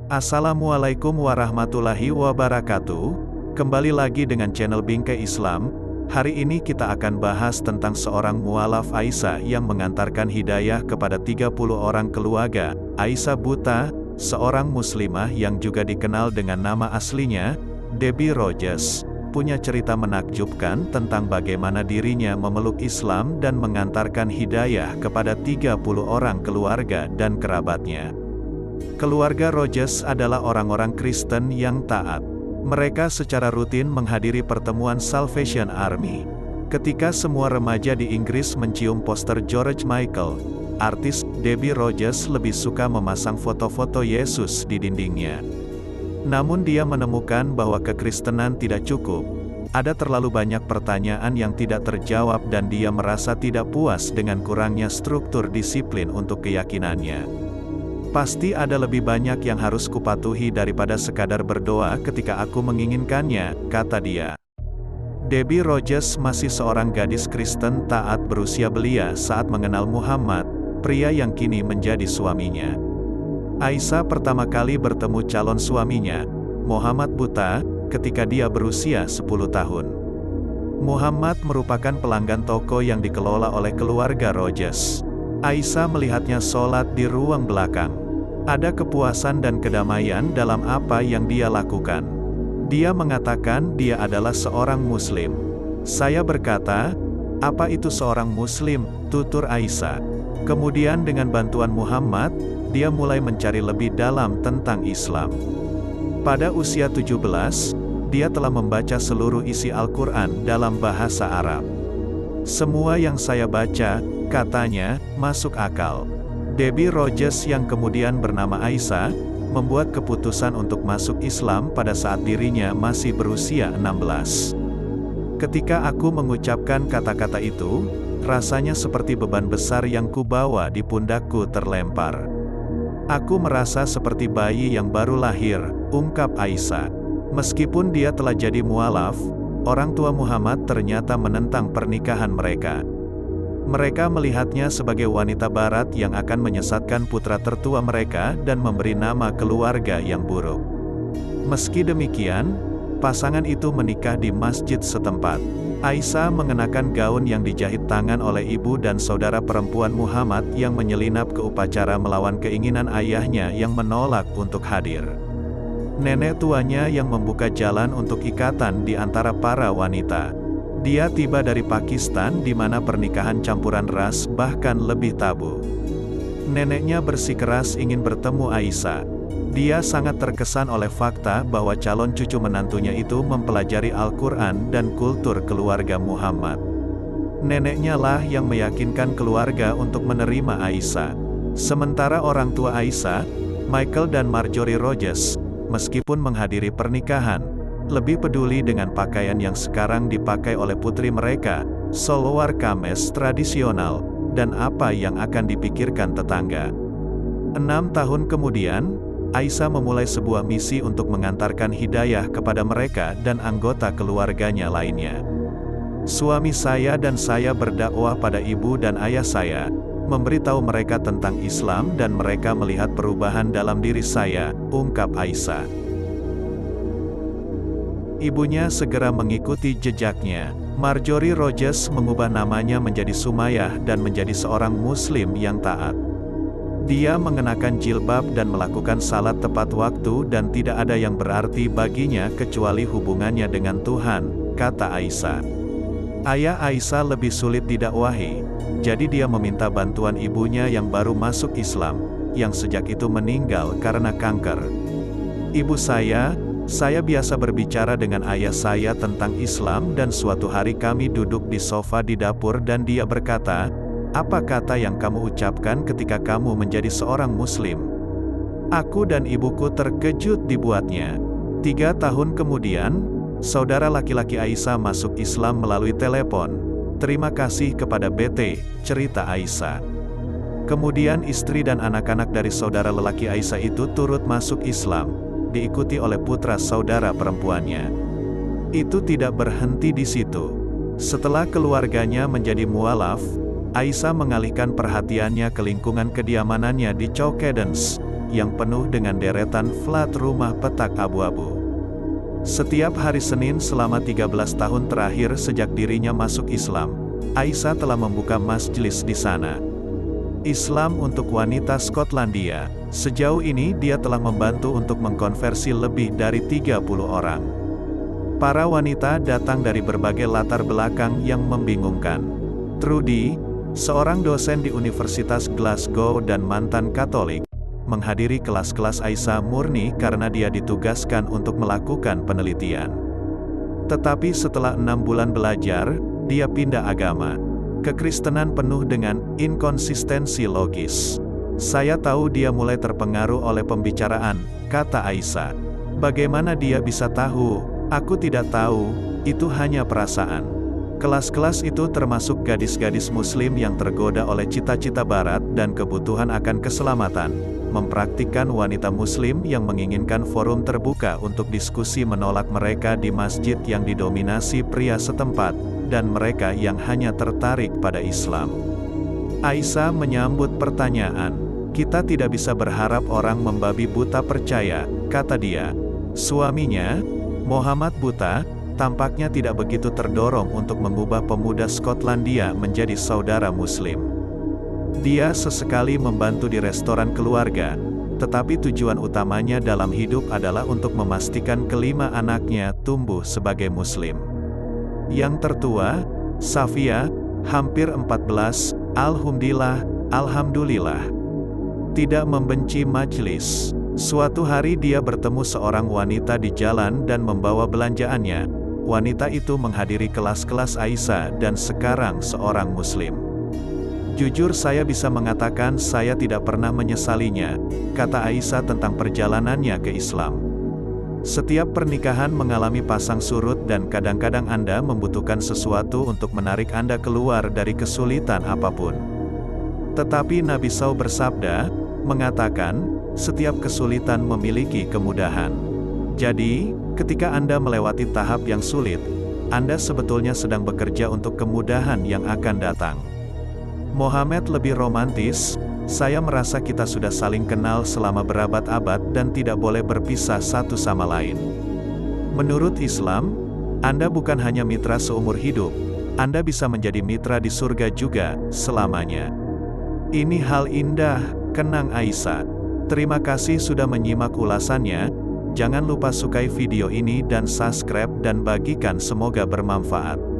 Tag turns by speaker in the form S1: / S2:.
S1: Assalamualaikum warahmatullahi wabarakatuh. Kembali lagi dengan channel Bingkai Islam. Hari ini kita akan bahas tentang seorang mualaf Aisyah yang mengantarkan hidayah kepada 30 orang keluarga. Aisyah Buta, seorang muslimah yang juga dikenal dengan nama aslinya, Debbie Rogers, punya cerita menakjubkan tentang bagaimana dirinya memeluk Islam dan mengantarkan hidayah kepada 30 orang keluarga dan kerabatnya. Keluarga Rogers adalah orang-orang Kristen yang taat. Mereka secara rutin menghadiri pertemuan Salvation Army. Ketika semua remaja di Inggris mencium poster George Michael, artis Debbie Rogers lebih suka memasang foto-foto Yesus di dindingnya. Namun dia menemukan bahwa kekristenan tidak cukup. Ada terlalu banyak pertanyaan yang tidak terjawab dan dia merasa tidak puas dengan kurangnya struktur disiplin untuk keyakinannya. Pasti ada lebih banyak yang harus kupatuhi daripada sekadar berdoa ketika aku menginginkannya, kata dia. Debbie Rogers masih seorang gadis Kristen taat berusia belia saat mengenal Muhammad, pria yang kini menjadi suaminya. Aisyah pertama kali bertemu calon suaminya, Muhammad Buta, ketika dia berusia 10 tahun. Muhammad merupakan pelanggan toko yang dikelola oleh keluarga Rogers. Aisyah melihatnya sholat di ruang belakang. Ada kepuasan dan kedamaian dalam apa yang dia lakukan. Dia mengatakan dia adalah seorang Muslim. Saya berkata, "Apa itu seorang Muslim?" tutur Aisyah. Kemudian dengan bantuan Muhammad, dia mulai mencari lebih dalam tentang Islam. Pada usia 17, dia telah membaca seluruh isi Al-Quran dalam bahasa Arab. Semua yang saya baca, katanya, masuk akal. Debbie Rogers yang kemudian bernama Aisyah, membuat keputusan untuk masuk Islam pada saat dirinya masih berusia 16. Ketika aku mengucapkan kata-kata itu, rasanya seperti beban besar yang kubawa di pundakku terlempar. Aku merasa seperti bayi yang baru lahir, ungkap Aisyah. Meskipun dia telah jadi mualaf, orang tua Muhammad ternyata menentang pernikahan mereka. Mereka melihatnya sebagai wanita barat yang akan menyesatkan putra tertua mereka dan memberi nama keluarga yang buruk. Meski demikian, pasangan itu menikah di masjid setempat. Aisyah mengenakan gaun yang dijahit tangan oleh ibu dan saudara perempuan Muhammad yang menyelinap ke upacara melawan keinginan ayahnya yang menolak untuk hadir. Nenek tuanya yang membuka jalan untuk ikatan di antara para wanita. Dia tiba dari Pakistan di mana pernikahan campuran ras bahkan lebih tabu. Neneknya bersikeras ingin bertemu Aisyah. Dia sangat terkesan oleh fakta bahwa calon cucu menantunya itu mempelajari Al-Quran dan kultur keluarga Muhammad. Neneknya lah yang meyakinkan keluarga untuk menerima Aisyah. Sementara orang tua Aisyah, Michael dan Marjorie Rogers, meskipun menghadiri pernikahan, lebih peduli dengan pakaian yang sekarang dipakai oleh putri mereka, salwar kames tradisional, dan apa yang akan dipikirkan tetangga. 6 tahun kemudian, Aisyah memulai sebuah misi untuk mengantarkan hidayah kepada mereka dan anggota keluarganya lainnya. Suami saya dan saya berdakwah pada ibu dan ayah saya, memberitahu mereka tentang Islam dan mereka melihat perubahan dalam diri saya, ungkap Aisyah. Ibunya segera mengikuti jejaknya. Marjorie Rogers mengubah namanya menjadi Sumayyah dan menjadi seorang Muslim yang taat. Dia mengenakan jilbab dan melakukan salat tepat waktu dan tidak ada yang berarti baginya kecuali hubungannya dengan Tuhan, kata Aisyah. Ayah Aisyah lebih sulit didakwahi, jadi dia meminta bantuan ibunya yang baru masuk Islam, yang sejak itu meninggal karena kanker. Ibu saya biasa berbicara dengan ayah saya tentang Islam dan suatu hari kami duduk di sofa di dapur dan dia berkata, "Apa kata yang kamu ucapkan ketika kamu menjadi seorang Muslim?" Aku dan ibuku terkejut dibuatnya. 3 tahun kemudian, saudara laki-laki Aisyah masuk Islam melalui telepon. "Terima kasih kepada BT," cerita Aisyah. Kemudian istri dan anak-anak dari saudara lelaki Aisyah itu turut masuk Islam, diikuti oleh putra saudara perempuannya. Itu tidak berhenti di situ. Setelah keluarganya menjadi mualaf, Aisyah mengalihkan perhatiannya ke lingkungan kediamanannya di Cowcadence, yang penuh dengan deretan flat rumah petak abu-abu. Setiap hari Senin selama 13 tahun terakhir sejak dirinya masuk Islam, Aisyah telah membuka majelis di sana. Islam untuk wanita Skotlandia. Sejauh ini dia telah membantu untuk mengkonversi lebih dari 30 orang. Para wanita datang dari berbagai latar belakang yang membingungkan. Trudy, seorang dosen di Universitas Glasgow dan mantan Katolik, menghadiri kelas-kelas Aisyah murni karena dia ditugaskan untuk melakukan penelitian. Tetapi setelah 6 bulan belajar, dia pindah agama. Kekristenan penuh dengan inkonsistensi logis. Saya tahu dia mulai terpengaruh oleh pembicaraan, kata Aisyah. Bagaimana dia bisa tahu? Aku tidak tahu, itu hanya perasaan. Kelas-kelas itu termasuk gadis-gadis muslim yang tergoda oleh cita-cita barat dan kebutuhan akan keselamatan. Mempraktikkan wanita muslim yang menginginkan forum terbuka untuk diskusi menolak mereka di masjid yang didominasi pria setempat, dan mereka yang hanya tertarik pada Islam. Aisyah menyambut pertanyaan. Kita tidak bisa berharap orang membabi buta percaya, kata dia. Suaminya, Muhammad Buta, tampaknya tidak begitu terdorong untuk mengubah pemuda Skotlandia menjadi saudara Muslim. Dia sesekali membantu di restoran keluarga, tetapi tujuan utamanya dalam hidup adalah untuk memastikan kelima anaknya tumbuh sebagai Muslim. Yang tertua, Safia, hampir 14, Alhamdulillah. Tidak membenci majelis. Suatu hari dia bertemu seorang wanita di jalan dan membawa belanjaannya. Wanita itu menghadiri kelas-kelas Aisyah dan sekarang seorang Muslim. Jujur saya bisa mengatakan saya tidak pernah menyesalinya, kata Aisyah tentang perjalanannya ke Islam. Setiap pernikahan mengalami pasang surut dan kadang-kadang Anda membutuhkan sesuatu untuk menarik Anda keluar dari kesulitan apapun. Tetapi Nabi SAW bersabda, mengatakan, setiap kesulitan memiliki kemudahan. Jadi, ketika Anda melewati tahap yang sulit, Anda sebetulnya sedang bekerja untuk kemudahan yang akan datang. Mohammed lebih romantis, saya merasa kita sudah saling kenal selama berabad-abad dan tidak boleh berpisah satu sama lain. Menurut Islam, Anda bukan hanya mitra seumur hidup, Anda bisa menjadi mitra di surga juga, selamanya. Ini hal indah, kenang Aisyah. Terima kasih sudah menyimak ulasannya, jangan lupa sukai video ini dan subscribe dan bagikan semoga bermanfaat.